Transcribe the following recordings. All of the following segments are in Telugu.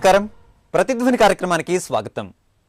నమస్కారం. ప్రతిధ్వని కార్యక్రమానికి స్వాగతం.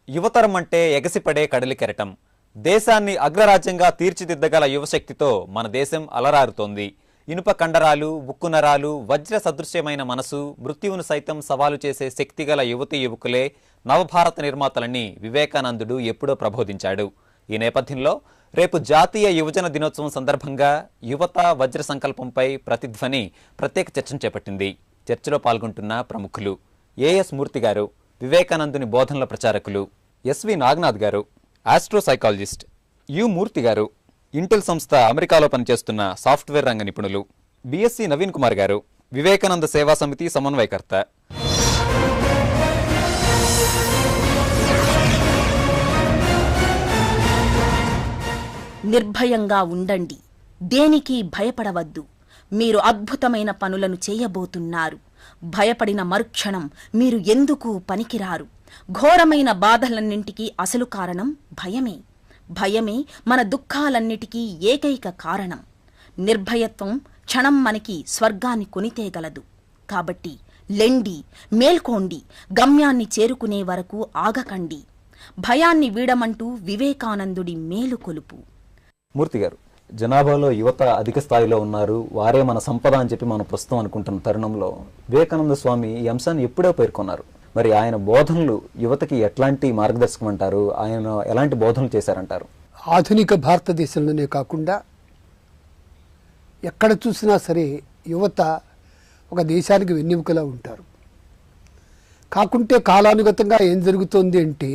యువతరం అంటే ఎగసిపడే కడలి కెరటం. దేశాన్ని అగ్రరాజ్యంగా తీర్చిదిద్దగల యువశక్తితో మన దేశం అలరారుతోంది. ఇనుప కండరాలు, ఉక్కు నరాలు, వజ్ర సదృశ్యమైన మనసు, మృత్యువును సైతం సవాలు చేసే శక్తిగల యువతీ యువకులే నవభారత నిర్మాతలని వివేకానందుడు ఎప్పుడో ప్రబోధించాడు. ఈ నేపథ్యంలో రేపు జాతీయ యువజన దినోత్సవం సందర్భంగా యువత వజ్ర సంకల్పంపై ప్రతిధ్వని ప్రత్యేక చర్చను చేపట్టింది. చర్చలో పాల్గొంటున్న ప్రముఖులు ఏఎస్ మూర్తి గారు, వివేకానందుని బోధనల ప్రచారకులు, ఎస్వి నాగనాథ్ గారు, ఆస్ట్రో సైకాలజిస్ట్, యు మూర్తి గారు, ఇంటెల్ సంస్థ అమెరికాలో పనిచేస్తున్న సాఫ్ట్వేర్ రంగ నిపుణులు, బిఎస్సి నవీన్ కుమార్ గారు, వివేకానంద సేవా సమితి సమన్వయకర్త. నిర్భయంగా ఉండండి, దేనికి భయపడవద్దు. మీరు అద్భుతమైన పనులను చేయబోతున్నారు. భయపడిన మరుక్షణం మీరు ఎందుకు పనికిరారు. ఘోరమైన బాధలన్నింటికీ అసలు కారణం భయమే. భయమే మన దుఃఖాలన్నిటికీ ఏకైక కారణం. నిర్భయత్వం క్షణం మనకి స్వర్గాన్ని కొనితేగలదు. కాబట్టి లెండి, మేల్కోండి, గమ్యాన్ని చేరుకునే వరకు ఆగకండి. భయాన్ని వీడమంటూ వివేకానందుడి మేలుకొలుపు. మూర్తి గారు, జనాభాలో యువత అధిక స్థాయిలో ఉన్నారు, వారే మన సంపద అని చెప్పి మనం ప్రస్తుతం అనుకుంటున్న తరుణంలో వివేకానంద స్వామి ఈ అంశాన్ని ఎప్పుడో పేర్కొన్నారు. మరి ఆయన బోధనలు యువతకి ఎట్లాంటి మార్గదర్శకం అంటారు? ఆయన ఎలాంటి బోధనలు చేశారంటారు? ఆధునిక భారతదేశంలోనే కాకుండా ఎక్కడ చూసినా సరే యువత ఒక దేశానికి వెన్నెముకలా ఉంటారు. కాకుంటే కాలానుగతంగా ఏం జరుగుతోంది అంటే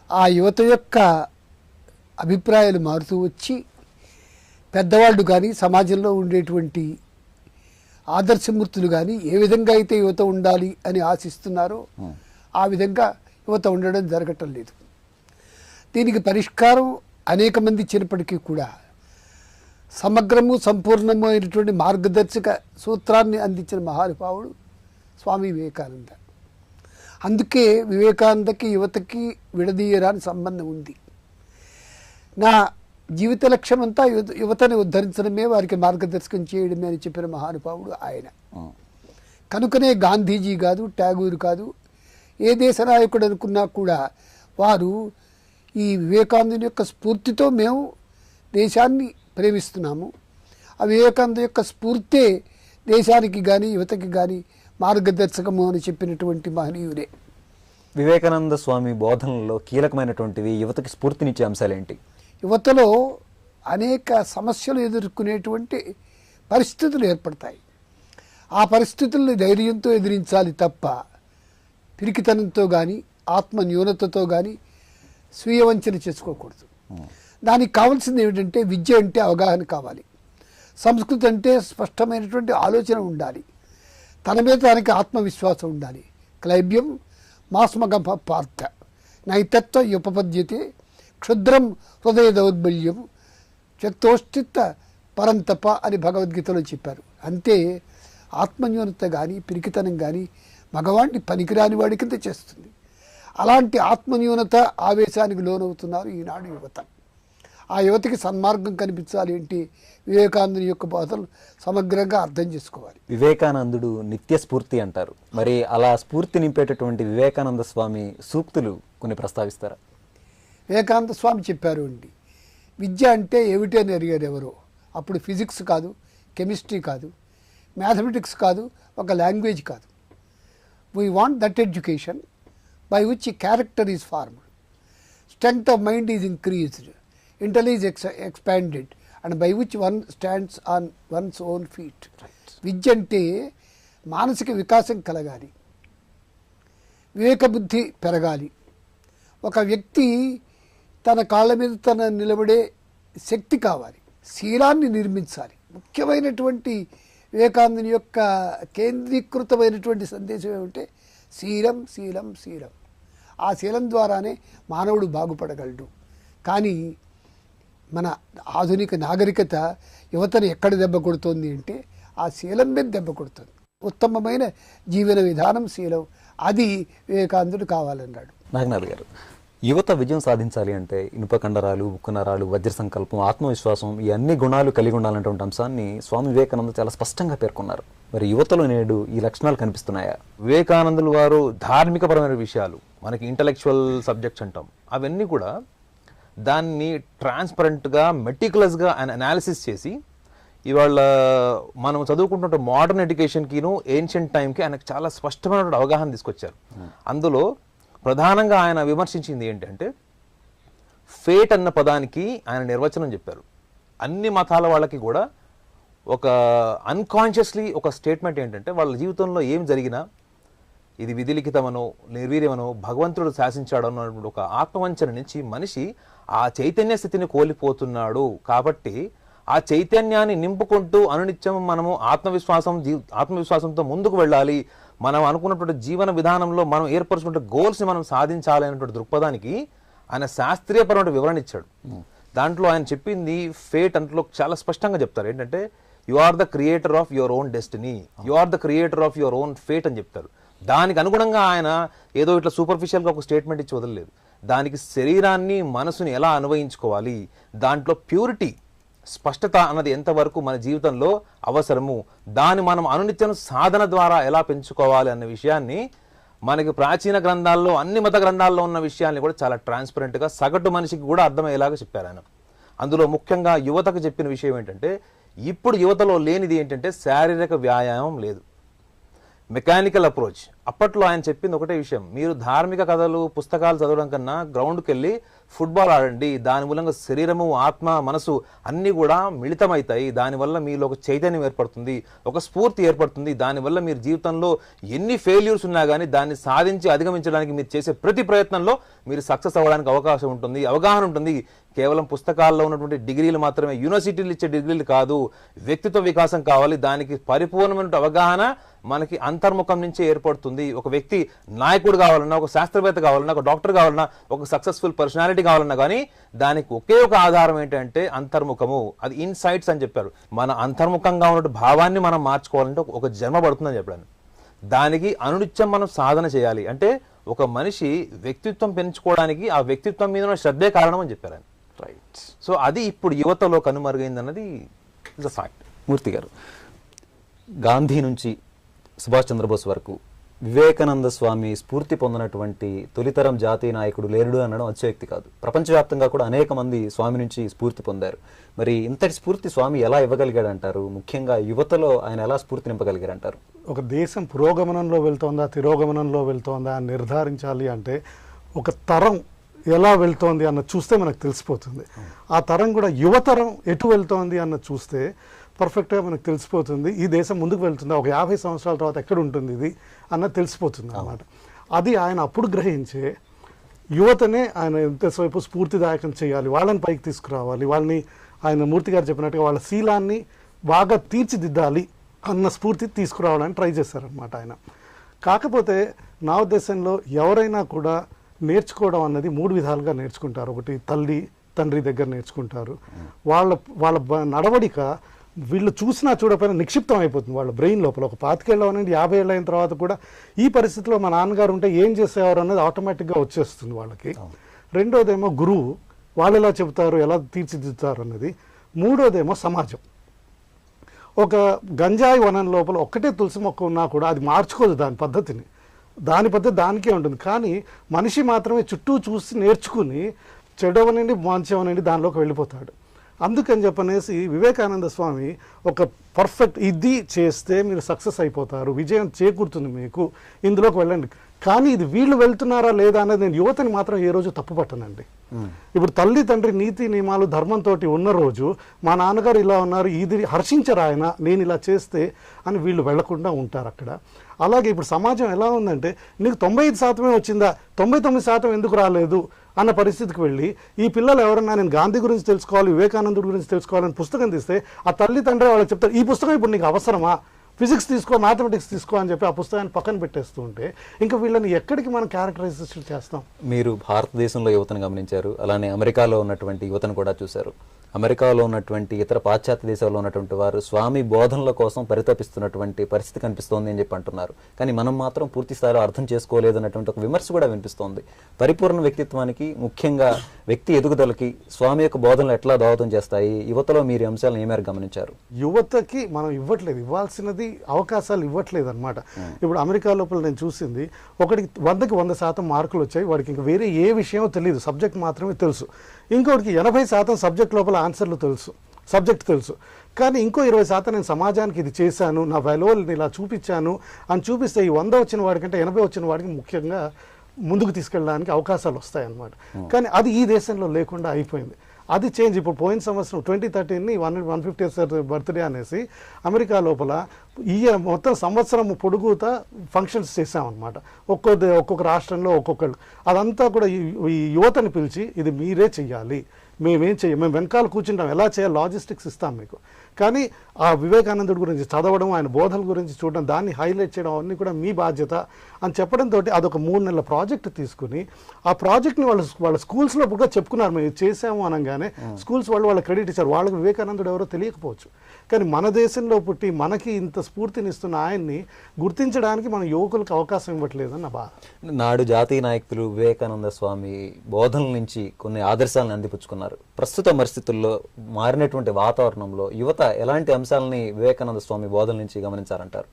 ఆ యువత యొక్క అభిప్రాయాలు మారుతూ వచ్చి పెద్దవాళ్ళు కానీ సమాజంలో ఉండేటువంటి ఆదర్శమూర్తులు కానీ ఏ విధంగా అయితే యువత ఉండాలి అని ఆశిస్తున్నారో ఆ విధంగా యువత ఉండడం జరగటం లేదు. దీనికి పరిష్కారం అనేక మంది ఇచ్చినప్పటికీ కూడా సమగ్రము సంపూర్ణము అయినటువంటి మార్గదర్శక సూత్రాన్ని అందించిన మహానుభావుడు స్వామి వివేకానంద. అందుకే వివేకానందకి యువతకి విడదీయరాని సంబంధం ఉంది. నా జీవిత లక్ష్యం అంతా యువతని ఉద్ధరించడమే, వారికి మార్గదర్శకం చేయడమే అని చెప్పిన మహానుభావుడు ఆయన. కనుకనే గాంధీజీ కాదు, ట్యాగూర్ కాదు, ఏ దేశ నాయకుడు అనుకున్నా కూడా వారు ఈ వివేకానందుని యొక్క స్ఫూర్తితో మేము దేశాన్ని ప్రేమిస్తున్నాము, ఆ వివేకానంద యొక్క స్ఫూర్తే దేశానికి కానీ యువతకి కానీ మార్గదర్శకము అని చెప్పినటువంటి మహనీయుడే. వివేకానంద స్వామి బోధనల్లో కీలకమైనటువంటివి, యువతకి స్ఫూర్తినిచ్చే అంశాలేంటి? యువతలో అనేక సమస్యలు ఎదుర్కొనేటువంటి పరిస్థితులు ఏర్పడతాయి. ఆ పరిస్థితుల్ని ధైర్యంతో ఎదిరించాలి తప్ప పిరికితనంతో కానీ ఆత్మ న్యూనతతో కానీ స్వీయ వంచన చేసుకోకూడదు. దానికి కావాల్సింది ఏమిటంటే విద్య అంటే అవగాహన కావాలి, సంస్కృతి అంటే స్పష్టమైనటువంటి ఆలోచన ఉండాలి, తన మీద తనకి ఆత్మవిశ్వాసం ఉండాలి. క్లైబ్యం మాస్మగ పార్థ నైతత్వ ఉపపద్యతే క్షుద్రం హృదయ దౌర్బల్యం త్యక్తోష్టిత పరంతప అని భగవద్గీతలో చెప్పారు. అంతే ఆత్మన్యూనత కానీ పిరికితనం కానీ మగవాడిని పనికిరాని వాడి కింద చేస్తుంది. అలాంటి ఆత్మన్యూనత ఆవేశానికి లోనవుతున్నారు ఈనాడు యువత. ఆ యువతకి సన్మార్గం కనిపించాలి అంటే వివేకానందుని యొక్క బోధనలు సమగ్రంగా అర్థం చేసుకోవాలి. వివేకానందుడు నిత్య స్ఫూర్తి అంటారు. మరి అలా స్ఫూర్తి నింపేటటువంటి వివేకానంద స్వామి సూక్తులు కొన్ని ప్రస్తావిస్తారా? వివేకానంద స్వామి చెప్పారు అండి, విద్య అంటే ఏమిటి అని అడిగారు ఎవరో. అప్పుడు ఫిజిక్స్ కాదు, కెమిస్ట్రీ కాదు, మ్యాథమెటిక్స్ కాదు, ఒక లాంగ్వేజ్ కాదు. We want that education by which character is formed, strength of mind is increased, intelligence expanded and by which one stands on one's own feet. విద్య అంటే మానసిక వికాసం కలగాలి, వివేక బుద్ధి పెరగాలి, ఒక వ్యక్తి తన కాళ్ళ మీద తన నిలబడే శక్తి కావాలి, శీలాన్ని నిర్మించాలి. ముఖ్యమైనటువంటి వివేకానందుని యొక్క కేంద్రీకృతమైనటువంటి సందేశం ఏమంటే శీలం శీలం శీలం. ఆ శీలం ద్వారానే మానవుడు బాగుపడగలడు. కానీ మన ఆధునిక నాగరికత యువతను ఎక్కడ దెబ్బ కొడుతోంది అంటే ఆ శీలం మీద దెబ్బ కొడుతుంది. ఉత్తమమైన జీవన విధానం శీలం, అది వివేకానందుడు కావాలన్నాడు. నాగనాథ్ గారు, యువత విజయం సాధించాలి అంటే ఇనుప కండరాలు, ఉక్కు నరాలు, వజ్ర సంకల్పం, ఆత్మవిశ్వాసం ఈ అన్ని గుణాలు కలిగి ఉండాలనేటువంటి అంశాన్ని స్వామి వివేకానంద చాలా స్పష్టంగా పేర్కొన్నారు. మరి యువతలో నేడు ఈ లక్షణాలు కనిపిస్తున్నాయా? వివేకానందులు వారు ధార్మికపరమైన విషయాలు, మనకి ఇంటలెక్చువల్ సబ్జెక్ట్స్ అంటాం, అవన్నీ కూడా దాన్ని ట్రాన్స్పరెంట్గా మెటికులస్గా ఆయన అనాలిసిస్ చేసి ఇవాళ మనం చదువుకుంటుంటే మోడర్న్ ఎడ్యుకేషన్కిను ఏన్షియంట్ టైంకి ఆయనకు చాలా స్పష్టమైన అవగాహన తీసుకొచ్చారు. అందులో ప్రధానంగా ఆయన విమర్శించింది ఏంటంటే ఫేట్ అన్న పదానికి ఆయన నిర్వచనం చెప్పారు. అన్ని మతాల వాళ్ళకి కూడా ఒక అన్కాన్షియస్లీ ఒక స్టేట్మెంట్ ఏంటంటే వాళ్ళ జీవితంలో ఏం జరిగినా ఇది విధిలిఖితమనో నిర్వీర్యమనో భగవంతుడు శాసించాడు అన్నటువంటి ఒక ఆత్మవంచన నుంచి మనిషి ఆ చైతన్య స్థితిని కోల్పోతున్నాడు. కాబట్టి ఆ చైతన్యాన్ని నింపుకుంటూ అనునిత్యం మనము ఆత్మవిశ్వాసంతో ముందుకు వెళ్ళాలి, మనం అనుకున్నటువంటి జీవన విధానంలో మనం ఏర్పరుచుకున్న గోల్స్ని మనం సాధించాలి అనేటువంటి దృక్పథానికి ఆయన శాస్త్రీయపరమైన వివరణ ఇచ్చాడు. దాంట్లో ఆయన చెప్పింది ఫేట్ అంట్లో చాలా స్పష్టంగా చెప్తారు ఏంటంటే you are the creator of your own destiny, you are the creator of your own fate అని చెప్తారు. దానికి అనుగుణంగా ఆయన ఏదో ఇట్లా సూపర్ఫిషియల్గా ఒక స్టేట్మెంట్ ఇచ్చి వదలలేదు. దానికి శరీరాన్ని మనసుని ఎలా అన్వయించుకోవాలి, దాంట్లో ప్యూరిటీ స్పష్టత అన్నది ఎంతవరకు మన జీవితంలో అవసరము, దాన్ని మనం అనునిత్యం సాధన ద్వారా ఎలా పెంచుకోవాలి అన్న విషయాన్ని మనకి ప్రాచీన గ్రంథాల్లో అన్ని మత గ్రంథాల్లో ఉన్న విషయాన్ని కూడా చాలా ట్రాన్స్పరెంట్గా సగటు మనిషికి కూడా అర్థమయ్యేలాగా చెప్పారు ఆయన. అందులో ముఖ్యంగా యువతకు చెప్పిన విషయం ఏంటంటే ఇప్పుడు యువతలో లేనిది ఏంటంటే శారీరక వ్యాయామం లేదు, మెకానికల్ అప్రోచ్. అప్పట్లో ఆయన చెప్పింది ఒకటే విషయం, మీరు ధార్మిక కథలు పుస్తకాలు చదవడం కన్నా గ్రౌండ్కి వెళ్ళి ఫుట్బాల్ ఆడండి, దాని మూలంగా శరీరము ఆత్మ మనసు అన్నీ కూడా మిళితమవుతాయి, దానివల్ల మీలో ఒక చైతన్యం ఏర్పడుతుంది, ఒక స్ఫూర్తి ఏర్పడుతుంది, దానివల్ల మీరు జీవితంలో ఎన్ని ఫెయిల్యూర్స్ ఉన్నా కానీ దాన్ని సాధించి అధిగమించడానికి మీరు చేసే ప్రతి ప్రయత్నంలో మీరు సక్సెస్ అవ్వడానికి అవకాశం ఉంటుంది, అవగాహన ఉంటుంది. కేవలం పుస్తకాల్లో ఉన్నటువంటి డిగ్రీలు మాత్రమే, యూనివర్సిటీలు ఇచ్చే డిగ్రీలు కాదు, వ్యక్తిత్వ వికాసం కావాలి, దానికి పరిపూర్ణమైన అవగాహన మనకి అంతర్ముఖం నుంచే ఏర్పడుతుంది. ఒక వ్యక్తి నాయకుడు కావాలన్నా, ఒక శాస్త్రవేత్త కావాలన్నా, ఒక డాక్టర్ కావాలన్నా, ఒక సక్సెస్ఫుల్ పర్సనాలిటీ కావాలన్నా కానీ దానికి ఒకే ఒక ఆధారం ఏంటంటే అంతర్ముఖము, అది ఇన్సైట్స్ అని చెప్పారు. మన అంతర్ముఖంగా ఉన్న భావాన్ని మనం మార్చుకోవాలంటే ఒక జన్మ పడుతుందని చెప్పాను. దానికి అనునిత్యం మనం సాధన చేయాలి. అంటే ఒక మనిషి వ్యక్తిత్వం పెంచుకోవడానికి ఆ వ్యక్తిత్వం మీద ఉన్న శ్రద్ధే కారణం అని చెప్పారు ఆయన. రైట్. సో అది ఇప్పుడు యువతలో కనుమరుగైంది అన్నది ఇస్ అ ఫ్యాక్ట్. మూర్తి గారు, గాంధీ నుంచి సుభాష్ చంద్రబోస్ వరకు వివేకానంద స్వామి స్ఫూర్తి పొందినటువంటి తొలితరం జాతీయ నాయకుడు లేరుడు అనడం అతిశయోక్తి కాదు. ప్రపంచవ్యాప్తంగా కూడా అనేక మంది స్వామి నుంచి స్ఫూర్తి పొందారు. మరి ఇంతటి స్ఫూర్తి స్వామి ఎలా ఇవ్వగలిగాడు అంటారు? ముఖ్యంగా యువతలో ఆయన ఎలా స్ఫూర్తి నింపగలిగారు అంటారు? ఒక దేశం పురోగమనంలో వెళ్తోందా తిరోగమనంలో వెళ్తోందా అని నిర్ధారించాలి అంటే ఒక తరం ఎలా వెళ్తోంది అన్న చూస్తే మనకు తెలిసిపోతుంది. ఆ తరం కూడా యువతరం ఎటు వెళ్తోంది అన్న చూస్తే పర్ఫెక్ట్గా మనకు తెలిసిపోతుంది. ఈ దేశం ముందుకు వెళ్తుందా, ఒక 50 సంవత్సరాల తర్వాత ఎక్కడ ఉంటుంది ఇది అన్నది తెలిసిపోతుంది అన్నమాట. అది ఆయన అప్పుడు గ్రహించే యువతనే ఆయన ఎంతసేపు స్ఫూర్తిదాయకం చేయాలి, వాళ్ళని పైకి తీసుకురావాలి, వాళ్ళని ఆయన మూర్తి గారు చెప్పినట్టుగా వాళ్ళ శీలాన్ని బాగా తీర్చిదిద్దాలి అన్న స్ఫూర్తి తీసుకురావాలని ట్రై చేశారనమాట ఆయన. కాకపోతే నా ఉద్దేశంలో ఎవరైనా కూడా నేర్చుకోవడం అన్నది 3 విధాలుగా నేర్చుకుంటారు. ఒకటి తల్లి తండ్రి దగ్గర నేర్చుకుంటారు. వాళ్ళ నడవడిక వీళ్ళు చూసినా చూడకపోయినా నిక్షిప్తం అయిపోతుంది వాళ్ళ బ్రెయిన్ లోపల. ఒక 25 ఏళ్ళ నుండి 50 ఏళ్ళ అయిన తర్వాత కూడా ఈ పరిస్థితిలో మా నాన్నగారు ఉంటే ఏం చేసేవారు అన్నది ఆటోమేటిక్గా వచ్చేస్తుంది వాళ్ళకి. రెండోదేమో గురువు, వాళ్ళు ఎలా చెబుతారు, ఎలా తీర్చిదిద్దుతారు అన్నది. మూడోదేమో సమాజం. ఒక గంజాయి వనం లోపల ఒక్కటే తులసి మొక్క ఉన్నా కూడా అది మార్చుకోదు దాని పద్ధతిని, దాని పద్ధతి దానికే ఉంటుంది. కానీ మనిషి మాత్రమే చుట్టూ చూసి నేర్చుకుని చెడవనండి మంచవనండి దానిలోకి వెళ్ళిపోతాడు. అందుకని చెప్పనేసి వివేకానంద స్వామి ఒక పర్ఫెక్ట్ ఇది చేస్తే మీరు సక్సెస్ అయిపోతారు, విజయం చేకూరుతుంది మీకు, ఇందులోకి వెళ్ళండి. కానీ ఇది వీళ్ళు వెళ్తున్నారా లేదా అనేది నేను యువతని మాత్రం ఏ రోజు తప్పు పట్టనండి. ఇప్పుడు తల్లి తండ్రి నీతి నియమాలు ధర్మంతో ఉన్న రోజు మా నాన్నగారు ఇలా ఉన్నారు ఇది హర్షించరు ఆయన నేను ఇలా చేస్తే అని వీళ్ళు వెళ్లకుండా ఉంటారు అక్కడ. అలాగే ఇప్పుడు సమాజం ఎలా ఉందంటే నీకు 95% వచ్చిందా, 99% ఎందుకు రాలేదు అన్న పరిస్థితికి వెళ్ళి ఈ పిల్లలు ఎవరన్నా నేను గాంధీ గురించి తెలుసుకోవాలి, వివేకానందుడి గురించి తెలుసుకోవాలని పుస్తకం తీస్తే ఆ తల్లి తండ్రి వాళ్ళకి చెప్తారు ఈ పుస్తకం ఇప్పుడు నీకు అవసరమా, ఫిజిక్స్ తీసుకో మ్యాథమెటిక్స్ తీసుకో అని చెప్పి ఆ పుస్తకాన్ని పక్కన పెట్టేస్తూ ఉంటే ఇంకా వీళ్ళని ఎక్కడికి మనం క్యారెక్టరైజేషన్ చేస్తాం? మీరు భారతదేశంలో యువతను గమనించారు, అలానే అమెరికాలో ఉన్నటువంటి యువతను కూడా చూశారు. అమెరికాలో ఉన్నటువంటి ఇతర పాశ్చాత్య దేశాల్లో ఉన్నటువంటి వారు స్వామి బోధనల కోసం పరితపిస్తున్నటువంటి పరిస్థితి కనిపిస్తోంది అని చెప్పి అంటున్నారు. కానీ మనం మాత్రం పూర్తి స్థాయిలో అర్థం చేసుకోలేదు అన్నటువంటి ఒక విమర్శ కూడా వినిపిస్తోంది. పరిపూర్ణ వ్యక్తిత్వానికి, ముఖ్యంగా వ్యక్తి ఎదుగుదలకి స్వామి యొక్క బోధనలు ఎట్లా దోహదం చేస్తాయి? యువతలో మీరు అంశాలను ఏమేర గమనించారు? యువతకి మనం ఇవ్వాల్సినది అవకాశాలు ఇవ్వట్లేదు అనమాట. ఇప్పుడు అమెరికా లోపల నేను చూసింది, ఒకటికి 100కి 100% మార్కులు వచ్చాయి, వాడికి ఇంకా వేరే ఏ విషయమో తెలియదు, సబ్జెక్ట్ మాత్రమే తెలుసు. ఇంకోటికి 80% సబ్జెక్ట్ లోపల ఆన్సర్లు తెలుసు, సబ్జెక్ట్ తెలుసు. కానీ ఇంకో 20% నేను సమాజానికి ఇది చేశాను, నా వాల్యూని ఇలా చూపించాను అని చూపిస్తే ఈ 100 వచ్చిన వాడికంటే 80 వచ్చిన వాడికి ముఖ్యంగా ముందుకు తీసుకెళ్ళడానికి అవకాశాలు వస్తాయన్నమాట. కానీ అది ఈ దేశంలో లేకుండా అయిపోయింది. అది చేంజ్. ఇప్పుడు పోయిన సంవత్సరం 2013 150th బర్త్డే అనేసి అమెరికా లోపల ఈ మొత్తం సంవత్సరం పొడుగుతా ఫంక్షన్స్ చేసామన్నమాట. ఒక్కొక్క రాష్ట్రంలో ఒక్కొక్కళ్ళు. అదంతా కూడా ఈ యువతని పిలిచి ఇది మీరే చెయ్యాలి, మేము వెనకాల కూర్చుంటాం, ఎలా చేయాలి లాజిస్టిక్స్ ఇస్తాం మీకు. కానీ ఆ వివేకానందుడి గురించి చదవడం, ఆయన బోధనల గురించి చూడడం, దాన్ని హైలైట్ చేయడం అన్నీ కూడా మీ బాధ్యత అని చెప్పడంతో అదొక 3 నెలల ప్రాజెక్ట్ తీసుకుని ఆ ప్రాజెక్ట్ని వాళ్ళ స్కూల్స్లో కూడా చెప్పుకున్నారు. మేము చేసాము అనగానే స్కూల్స్ వాళ్ళ క్రెడిట్ ఇచ్చారు. వాళ్ళకి వివేకానందుడు ఎవరో తెలియకపోవచ్చు, కానీ మన దేశంలో పుట్టి మనకి ఇంత స్ఫూర్తినిస్తున్న ఆయన్ని గుర్తించడానికి మన యువకులకు అవకాశం ఇవ్వట్లేదని నా బాధ. నాడు జాతీయ నాయకులు వివేకానంద స్వామి బోధనల నుంచి కొన్ని ఆదర్శాలను అందిపుచ్చుకున్నారు. ప్రస్తుత పరిస్థితుల్లో మారినటువంటి వాతావరణంలో యువత ఎలాంటి అంశాలని వివేకానంద స్వామి బోధనల నుంచి గమనించారంటారు?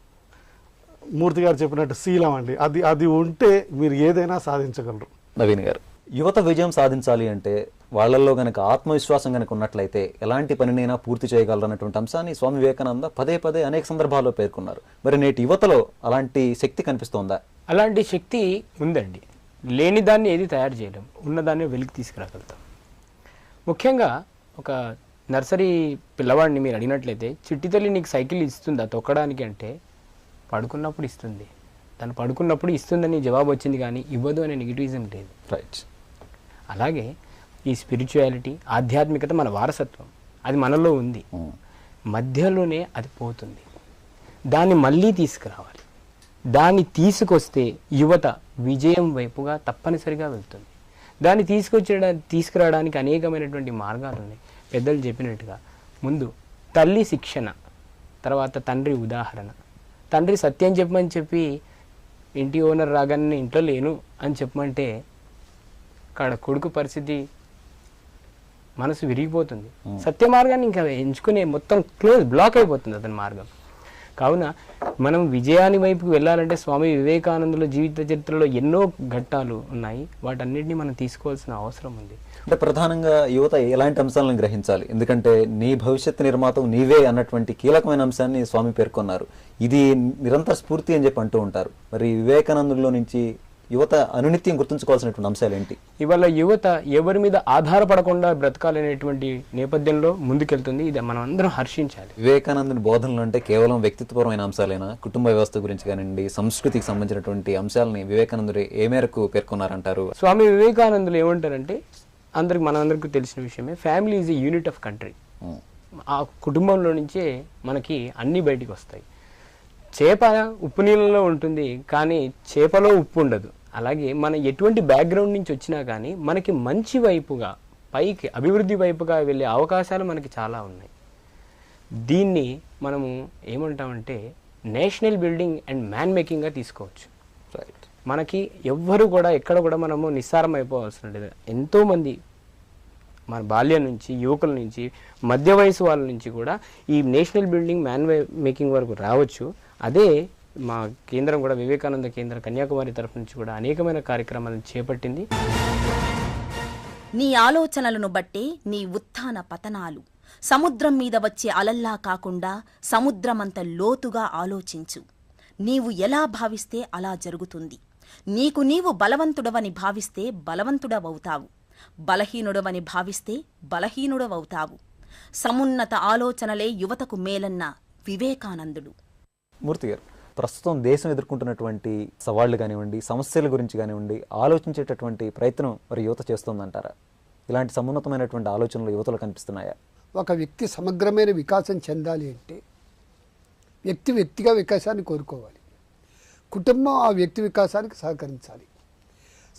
మూర్తి గారు చెప్పినట్టు శీలం అండి, అది ఉంటే మీరు ఏదైనా సాధించగలరు. నవీన్ గారు, యువత విజయం సాధించాలి అంటే వాళ్ళల్లో గనక ఆత్మవిశ్వాసం కనుక ఉన్నట్లయితే ఎలాంటి పనినైనా పూర్తి చేయగలరు అన్నటువంటి అంశాన్ని స్వామి వివేకానంద పదే అనేక సందర్భాల్లో పేర్కొన్నారు. మరి నేటి యువతలో అలాంటి శక్తి కనిపిస్తోందా? అలాంటి శక్తి ఉందండి. లేని దాన్ని ఏది తయారు చేయలేం, ఉన్నదాన్ని వెలికి తీసుకురాగలుగుతాం. ముఖ్యంగా ఒక నర్సరీ పిల్లవాడిని మీరు అడిగినట్లయితే, చిట్టి తల్లి నీకు సైకిల్ ఇస్తుందా తొక్కడానికి అంటే పడుకున్నప్పుడు ఇస్తుంది, తను పడుకున్నప్పుడు ఇస్తుందని జవాబు వచ్చింది, కానీ ఇవ్వదు అనే నెగిటివిజం లేదు. రైట్. అలాగే ఈ స్పిరిచువాలిటీ, ఆధ్యాత్మికత మన వారసత్వం, అది మనలో ఉంది. మధ్యలోనే అది పోతుంది, దాన్ని మళ్ళీ తీసుకురావాలి. దాన్ని తీసుకొస్తే యువత విజయం వైపుగా తప్పనిసరిగా వెళ్తుంది. దాన్ని తీసుకురావడానికి అనేకమైనటువంటి మార్గాలు ఉన్నాయి. పెద్దలు చెప్పినట్టుగా ముందు తల్లి శిక్షణ, తర్వాత తండ్రి ఉదాహరణ. తండ్రి సత్యం చెప్పమని చెప్పి ఇంటి ఓనర్ రాగానే ఇంట్లో లేను అని చెప్పమంటే కొడుకు పరిస్థితి మనసు విరిగిపోతుంది. సత్య మార్గాన్ని ఇంకా ఎంచుకునే మొత్తం బ్లాక్ అయిపోతుంది అతని మార్గం. కావున మనం విజయాన్ని వైపుకి వెళ్ళాలంటే స్వామి వివేకానందుల జీవిత చరిత్రలో ఎన్నో ఘట్టాలు ఉన్నాయి, వాటన్నిటిని మనం తీసుకోవాల్సిన అవసరం ఉంది. అంటే ప్రధానంగా యువత ఎలాంటి అంశాలను గ్రహించాలి? ఎందుకంటే నీ భవిష్యత్తు నిర్మాతం నీవే అన్నటువంటి కీలకమైన అంశాన్ని స్వామి పేర్కొన్నారు. ఇది నిరంతర స్ఫూర్తి అని చెప్పి అంటూ ఉంటారు. మరి వివేకానందులో నుంచి యువత అనునిత్యం గుర్తుంచుకోవాల్సినటువంటి అంశాలు ఏంటి? ఇవాళ యువత ఎవరి మీద ఆధారపడకుండా బ్రతకాలనేటువంటి నేపథ్యంలో ముందుకెళ్తుంది. ఇది మనం అందరం హర్షించాలి. వివేకానందుని బోధనలు అంటే కేవలం వ్యక్తిత్వపరమైన అంశాలైనా, కుటుంబ వ్యవస్థ గురించి కానివ్వండి, సంస్కృతికి సంబంధించినటువంటి అంశాలని వివేకానందుడు ఏ మేరకు పేర్కొన్నారంటారు? స్వామి వివేకానందులు ఏమంటారంటే, మనందరికీ తెలిసిన విషయమే, family is a unit of country. ఆ కుటుంబంలో నుంచే మనకి అన్ని బయటికి వస్తాయి. చేప ఉప్పు నీళ్ళలో ఉంటుంది, కానీ చేపలో ఉప్పు ఉండదు. అలాగే మనం ఎటువంటి బ్యాక్గ్రౌండ్ నుంచి వచ్చినా కానీ మనకి మంచి వైపుగా, పైకి అభివృద్ధి వైపుగా వెళ్ళే అవకాశాలు మనకి చాలా ఉన్నాయి. దీన్ని మనము ఏమంటామంటే నేషనల్ బిల్డింగ్ అండ్ మ్యాన్ మేకింగ్గా తీసుకోవచ్చు. రైట్. మనకి ఎవ్వరు కూడా ఎక్కడ కూడా మనము నిస్సారం అయిపోవాల్సిన లేదు. ఎంతోమంది మన బాల్యం నుంచి, యువకుల నుంచి, మధ్య వయసు వాళ్ళ నుంచి కూడా ఈ నేషనల్ బిల్డింగ్ మ్యాన్ మేకింగ్ వరకు రావచ్చు. అదే మా కేంద్రం కూడా, వివేకానంద కేంద్రం కన్యాకుమారి తరఫు నుంచి కూడా అనేకమైన కార్యక్రమాలను చేపట్టింది. నీ ఆలోచనలను బట్టే నీ ఉత్థాన పతనాలు. సముద్రం మీద వచ్చే అలల్లా కాకుండా సముద్రమంత లోతుగా ఆలోచించు. నీవు ఎలా భావిస్తే అలా జరుగుతుంది. నీవు బలవంతుడవని భావిస్తే బలవంతుడవవుతావు, బలహీనుడవని భావిస్తే బలహీనుడవవుతావు. సమున్నత ఆలోచనలే యువతకు మేలన్న వివేకానందుడు. మూర్తి గారు, ప్రస్తుతం దేశం ఎదుర్కొంటున్నటువంటి సవాళ్లు కానివ్వండి, సమస్యల గురించి కానివ్వండి, ఆలోచించేటటువంటి ప్రయత్నం మరి యువత చేస్తుందంటారా? ఇలాంటి సమున్నతమైనటువంటి ఆలోచనలు యువతలో కనిపిస్తున్నాయా? ఒక వ్యక్తి సమగ్రమైన వికాసం చెందాలి అంటే వ్యక్తిగా వికాసాన్ని కోరుకోవాలి, కుటుంబం ఆ వ్యక్తి వికాసానికి సహకరించాలి,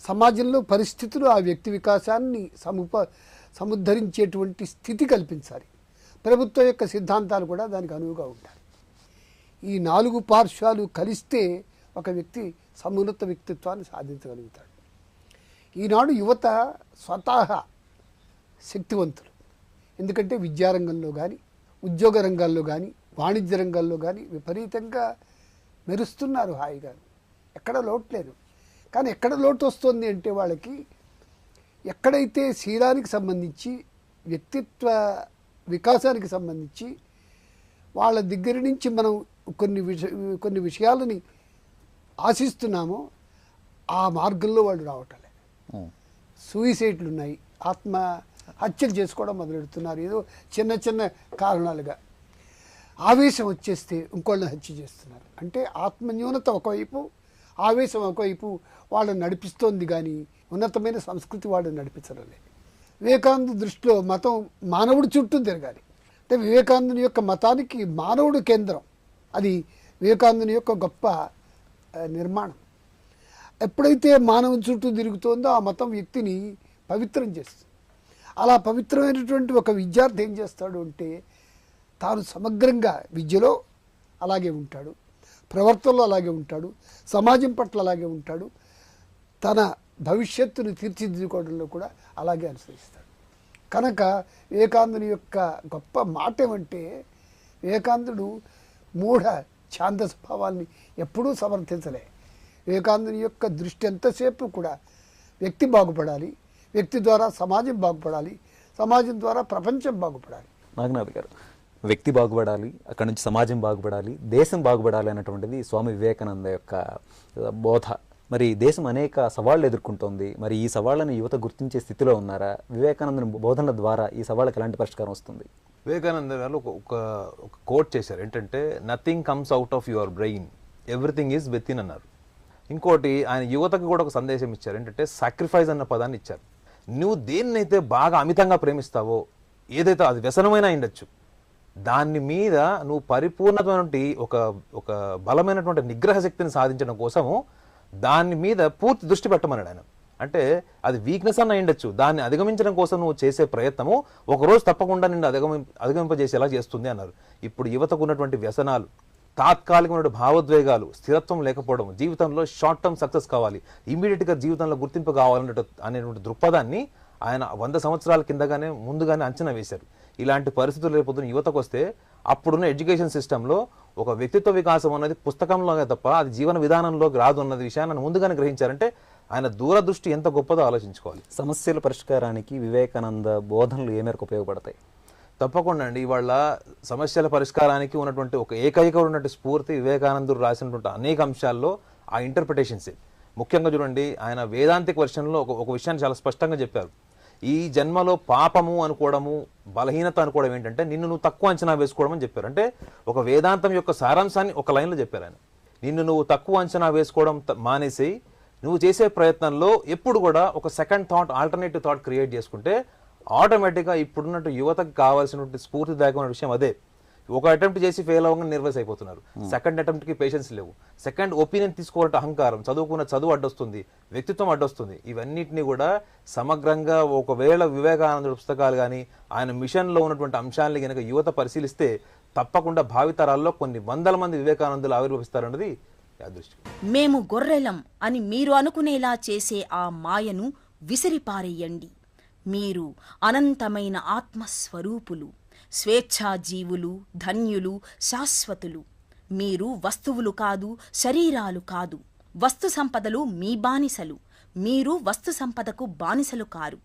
సమాజంలో పరిస్థితులు ఆ వ్యక్తి వికాసాన్ని సముద్ధరించేటువంటి స్థితి కల్పించాలి. ప్రభుత్వం యొక్క సిద్ధాంతాలు కూడా దానికి అనువుగా ఉండాలి. ఈ 4 పార్శ్వాలు కలిస్తే ఒక వ్యక్తి సమున్నత వ్యక్తిత్వాన్ని సాధించగలుగుతాడు. ఈనాడు యువత స్వతహా శక్తివంతులు. ఎందుకంటే విద్యారంగంలో కానీ, ఉద్యోగ రంగాల్లో కానీ, వాణిజ్య రంగాల్లో కానీ విపరీతంగా మెరుస్తున్నారు హాయిగా. ఎక్కడ లోటు లేదు. కానీ ఎక్కడ లోటు వస్తుంది అంటే వాళ్ళకి ఎక్కడైతే శీలానికి సంబంధించి, వ్యక్తిత్వ వికాసానికి సంబంధించి వాళ్ళ దగ్గర నుంచి మనం కొన్ని విషయాలని ఆశిస్తున్నామో ఆ మార్గంలో వాళ్ళు రావటం లేదు. సూయిసైడ్లు ఉన్నాయి, ఆత్మ హత్యలు చేసుకోవడం మొదలెడుతున్నారు. ఏదో చిన్న చిన్న కారణాలుగా ఆవేశం వచ్చేస్తే ఇంకోళ్ళని హత్య చేస్తున్నారు. అంటే ఆత్మన్యూనత ఒకవైపు, ఆవేశం ఒకవైపు వాళ్ళని నడిపిస్తోంది, కానీ ఉన్నతమైన సంస్కృతి వాళ్ళని నడిపించడం లేదు. వివేకానంద దృష్టిలో మతం మానవుడి చుట్టూ తిరగాలి. అంటే వివేకానందుని యొక్క మతానికి మానవుడు కేంద్రం. అది వివేకానందుని యొక్క గొప్ప నిర్మాణం. ఎప్పుడైతే మానవుని చుట్టూ తిరుగుతోందో ఆ మతం వ్యక్తిని పవిత్రం చేస్తుంది. అలా పవిత్రమైనటువంటి ఒక విద్యార్థి ఏం చేస్తాడు అంటే తాను సమగ్రంగా విద్యలో అలాగే ఉంటాడు, ప్రవర్తనలో అలాగే ఉంటాడు, సమాజం పట్ల అలాగే ఉంటాడు, తన భవిష్యత్తును తీర్చిదిద్దుకోవడంలో కూడా అలాగే అనుసరిస్తాడు. కనుక వివేకానందుని యొక్క గొప్ప మాట ఏమంటే, వివేకానందుడు మూఢ ఛాందస భావాల్ని ఎప్పుడూ సమర్థించలే. వివేకానందుని యొక్క దృష్టి ఎంతసేపు కూడా వ్యక్తి బాగుపడాలి, వ్యక్తి ద్వారా సమాజం బాగుపడాలి, సమాజం ద్వారా ప్రపంచం బాగుపడాలి. నాగనాథ్ గారు, వ్యక్తి బాగుపడాలి, అక్కడ నుంచి సమాజం బాగుపడాలి, దేశం బాగుపడాలి అన్నటువంటిది స్వామి వివేకానంద యొక్క బోధ. మరి దేశం అనేక సవాళ్ళు ఎదుర్కొంటోంది. మరి ఈ సవాళ్ళని యువత గుర్తించే స్థితిలో ఉన్నారా? వివేకానంద బోధనల ద్వారా ఈ సవాళ్ళకి ఎలాంటి పరిష్కారం వస్తుంది? వివేకానంద గారు ఒక కోట్ చేశారు, ఏంటంటే nothing comes out of your brain, everything is with in అన్నారు. ఇంకోటి ఆయన యువతకు కూడా ఒక సందేశం ఇచ్చారు, ఏంటంటే సాక్రిఫైస్ అన్న పదాన్ని ఇచ్చారు. నువ్వు దేన్నైతే బాగా అమితంగా ప్రేమిస్తావో, ఏదైతే అది వ్యసనమైనా ఉండొచ్చు, దాని మీద నువ్వు పరిపూర్ణమైనటువంటి ఒక బలమైనటువంటి నిగ్రహ శక్తిని సాధించడం కోసము దాని మీద పూర్తి దృష్టి పెట్టమన్నాడు ఆయన. అంటే అది వీక్నెస్ అన్న ఉండొచ్చు, దాన్ని అధిగమించడం కోసం నువ్వు చేసే ప్రయత్నము ఒకరోజు తప్పకుండా నిన్ను అధిగమింపజేసేలా చేస్తుంది అన్నారు. ఇప్పుడు యువతకు ఉన్నటువంటి వ్యసనాలు, తాత్కాలికమైన భావోద్వేగాలు, స్థిరత్వం లేకపోవడం, జీవితంలో షార్ట్ టర్మ్ సక్సెస్ కావాలి, ఇమీడియట్గా జీవితంలో గుర్తింపు అనేటువంటి దృక్పథాన్ని ఆయన 100 సంవత్సరాల కిందగానే ముందుగానే అంచనా వేశారు. ఇలాంటి పరిస్థితులు రేపొద్దున యువతకు వస్తే అప్పుడున్న ఎడ్యుకేషన్ సిస్టంలో ఒక వ్యక్తిత్వ వికాసం అన్నది పుస్తకంలోనే తప్ప అది జీవన విధానంలోకి రాదు అన్నది విషయాన్ని ముందుగానే గ్రహించారంటే ఆయన దూరదృష్టి ఎంత గొప్పదో ఆలోచించుకోవాలి. సమస్యల పరిష్కారానికి వివేకానంద బోధనలు ఏ మేరకు ఉపయోగపడతాయి? తప్పకుండా అండి. ఇవాళ సమస్యల పరిష్కారానికి ఉన్నటువంటి ఒక ఏకైక ఉన్నటువంటి స్ఫూర్తి వివేకానందుడు రాసినటువంటి అనేక అంశాల్లో ఆ ఇంటర్ప్రిటేషన్సే. ముఖ్యంగా చూడండి, ఆయన వేదాంతిక వర్షన్లో ఒక విషయాన్ని చాలా స్పష్టంగా చెప్పారు. ఈ జన్మలో పాపము అనుకోవడము, బలహీనత అనుకోవడం ఏంటంటే నిన్ను నువ్వు తక్కువ అంచనా వేసుకోవడం అని చెప్పారు. అంటే ఒక వేదాంతం యొక్క సారాంశాన్ని ఒక లైన్లో చెప్పారు ఆయన. నిన్ను నువ్వు తక్కువ అంచనా వేసుకోవడం మానేసి నువ్వు చేసే ప్రయత్నంలో ఎప్పుడు కూడా ఒక second thought, alternative thought create చేసుకుంటే ఆటోమేటిక్గా ఇప్పుడున్నట్టు యువతకు కావాల్సినటువంటి స్ఫూర్తిదాయకమైన విషయం అదే. ఒక అటెంప్ట్ చేసి ఫెయిల్ అవ్వగానే నర్వస్ అయిపోతున్నారు. సెకండ్ అటెంప్ట్కి పేషెన్స్ లేవు. సెకండ్ ఒపీనియన్ తీసుకోవాలంటే అహంకారం, చదువు అడ్డొస్తుంది, వ్యక్తిత్వం అడ్డొస్తుంది. ఇవన్నిటినీ కూడా సమగ్రంగా ఒకవేళ వివేకానందుడి పుస్తకాలు కానీ ఆయన మిషన్లో ఉన్నటువంటి అంశాలని కనుక యువత పరిశీలిస్తే తప్పకుండా భావితరాల్లో కొన్ని వందల మంది వివేకానందులు ఆవిర్భవిస్తారన్నది యాదృష్టి. మేము గొర్రెలం అని మీరు అనుకునేలా చేసే ఆ మాయను విసిరిపారేయండి. మీరు అనంతమైన ఆత్మస్వరూపులు, స్వేచ్ఛాజీవులు, ధన్యులు, శాశ్వతులు. మీరు వస్తువులు కాదు, శరీరాలు కాదు. వస్తు సంపదలు మీ బానిసలు, మీరు వస్తు సంపదకు బానిసలు కారు.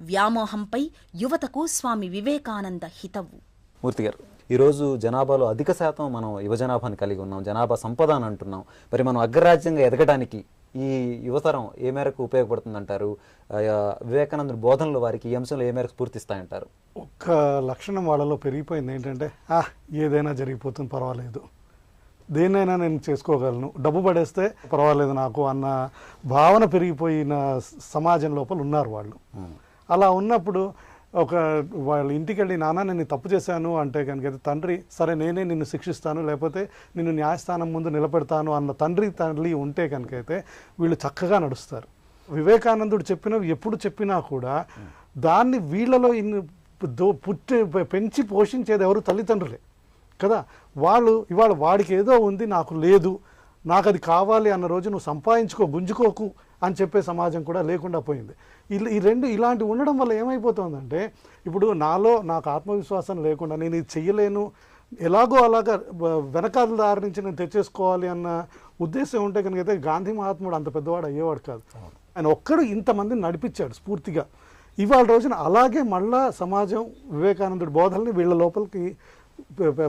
వ్యామోహంపై యువతకు స్వామి వివేకానంద హితవు. మూర్తి గారు, ఈరోజు జనాభాలో అధిక శాతం మనం యువజనాభాని కలిగి ఉన్నాం, జనాభా సంపద అని అంటున్నాం. మరి మనం అగ్రరాజ్యంగా ఎదగడానికి ఈ యువతరం ఏ మేరకు ఉపయోగపడుతుందంటారు? వివేకానందుడి బోధనలు వారికి ఈ అంశంలో ఏ మేరకు స్ఫూర్తిస్తాయంటారు? ఒక్క లక్షణం వాళ్ళలో పెరిగిపోయింది ఏంటంటే, ఏదైనా జరిగిపోతుంది పర్వాలేదు, దేన్నైనా నేను చేసుకోగలను, డబ్బు పడేస్తే పర్వాలేదు నాకు అన్న భావన పెరిగిపోయిన సమాజం లోపల ఉన్నారు వాళ్ళు. అలా ఉన్నప్పుడు వాళ్ళ ఇంటికి వెళ్ళి నాన్న నేను తప్పు చేశాను అంటే కనుక తండ్రి సరే నేనే నిన్ను శిక్షిస్తాను, లేకపోతే నిన్ను న్యాయస్థానం ముందు నిలబెడతాను అన్న తల్లి ఉంటే కనుకైతే వీళ్ళు చక్కగా నడుస్తారు. వివేకానందుడు చెప్పినవి ఎప్పుడు చెప్పినా కూడా దాన్ని వీళ్ళలో పెంచి పోషించేది ఎవరు? తల్లిదండ్రులే కదా. వాళ్ళు ఇవాళ వాడికి ఏదో ఉంది, నాకు లేదు, నాకు అది కావాలి అన్న రోజు నువ్వు సంపాదించుకో, గుంజుకోకు అని చెప్పే సమాజం కూడా లేకుండా పోయింది. ఈ రెండు ఇలాంటి ఉండడం వల్ల ఏమైపోతుందంటే, ఇప్పుడు నాకు ఆత్మవిశ్వాసం లేకుండా నేను ఇది చెయ్యలేను, ఎలాగో అలాగా వెనకాల దారి నుంచి నేను తెచ్చేసుకోవాలి అన్న ఉద్దేశం ఉంటే కనుక అయితే గాంధీ మహాత్ముడు అంత పెద్దవాడు అయ్యేవాడు కాదు. ఆయన ఒక్కడు ఇంతమందిని నడిపించాడు స్ఫూర్తిగా. ఇవాళ రోజున అలాగే మళ్ళా సమాజం వివేకానందుడి బోధనని వీళ్ళ లోపలికి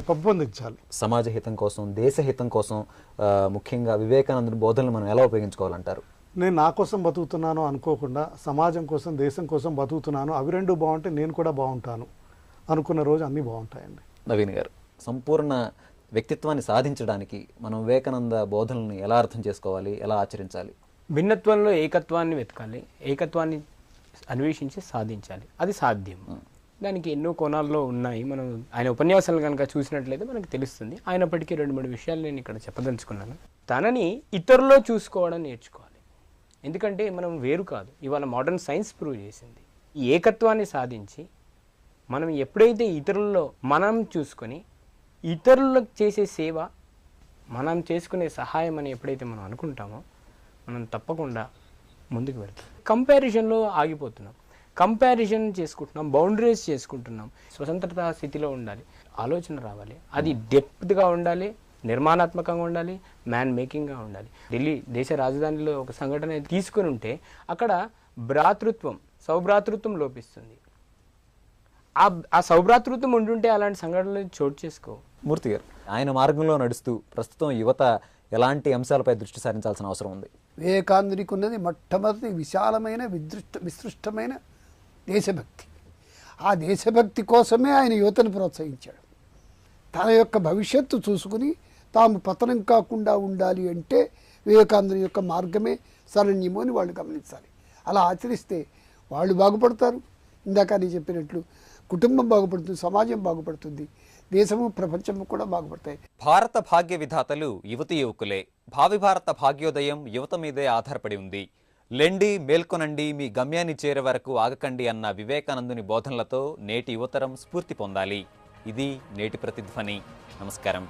పెంపొందించాలి. సమాజ హితం కోసం, దేశ హితం కోసం ముఖ్యంగా వివేకానందుడి బోధనలు మనం ఎలా ఉపయోగించుకోవాలంటారు? నేను నా కోసం బతుకుతున్నాను అనుకోకుండా సమాజం కోసం, దేశం కోసం బతుకుతున్నాను, అవి రెండు బాగుంటే నేను కూడా బాగుంటాను అనుకున్న రోజు అన్నీ బాగుంటాయండి. నవీన్ గారు, సంపూర్ణ వ్యక్తిత్వాన్ని సాధించడానికి మనం వివేకానంద బోధనల్ని ఎలా అర్థం చేసుకోవాలి, ఎలా ఆచరించాలి? భిన్నత్వంలో ఏకత్వాన్ని వెతకాలి, ఏకత్వాన్ని అన్వేషించి సాధించాలి. అది సాధ్యం. దానికి ఎన్నో కోణాల్లో ఉన్నాయి. మనం ఆయన ఉపన్యాసాలు కనుక చూసినట్లయితే మనకు తెలుస్తుంది. అయినప్పటికీ 2-3 విషయాలు నేను ఇక్కడ చెప్పదలుచుకున్నాను. తనని ఇతరులో చూసుకోవడం నేర్చుకోవాలి. ఎందుకంటే మనం వేరు కాదు. ఇవాళ మోడర్న్ సైన్స్ ప్రూవ్ చేసింది. ఈ ఏకత్వాన్ని సాధించి మనం ఎప్పుడైతే ఇతరుల్లో మనం చూసుకొని ఇతరులకు చేసే సేవ, మనం చేసుకునే సహాయం అని ఎప్పుడైతే మనం అనుకుంటామో మనం తప్పకుండా ముందుకు వెళ్తాం. కంపారిజన్లో ఆగిపోతున్నాం, కంపారిజన్ చేసుకుంటున్నాం, బౌండరీస్ చేసుకుంటున్నాం. స్వతంత్రత స్థితిలో ఉండాలి, ఆలోచన రావాలి, అది డెప్త్గా ఉండాలి, నిర్మాణాత్మకంగా ఉండాలి, మ్యాన్ మేకింగ్గా ఉండాలి. ఢిల్లీ దేశ రాజధానిలో ఒక సంఘటన తీసుకుని ఉంటే అక్కడ భ్రాతృత్వం, సౌభ్రాతృత్వం లోపిస్తుంది. ఆ సౌభ్రాతృత్వం ఉండుంటే అలాంటి సంఘటనలు చోటు చేసుకో. మూర్తి గారు, ఆయన మార్గంలో నడుస్తూ ప్రస్తుతం యువత ఎలాంటి అంశాలపై దృష్టి సారించాల్సిన అవసరం ఉంది? వివేకానందునికి ఉన్నది మొట్టమొదటి విశాలమైన విస్తృష్టమైన దేశభక్తి. ఆ దేశభక్తి కోసమే ఆయన యువతను ప్రోత్సహించాడు. తన యొక్క భవిష్యత్తు చూసుకుని తాము పతనం కాకుండా ఉండాలి అంటే వివేకానందుని యొక్క మార్గమే శరణ్యము అని వాళ్ళు గమనించాలి. అలా ఆచరిస్తే వాళ్ళు బాగుపడతారు. ఇందాక నేను చెప్పినట్లు కుటుంబం బాగుపడుతుంది, సమాజం బాగుపడుతుంది, దేశము ప్రపంచము కూడా బాగుపడతాయి. భారత భాగ్య విధాతలు యువతి యువకులే. భావి భారత భాగ్యోదయం యువత మీదే ఆధారపడి ఉంది. లెండి, మేల్కొనండి, మీ గమ్యాన్ని చేరే వరకు ఆగకండి అన్న వివేకానందుని బోధనలతో నేటి యువతరం స్ఫూర్తి పొందాలి. ఇది నేటి ప్రతిధ్వని. నమస్కారం.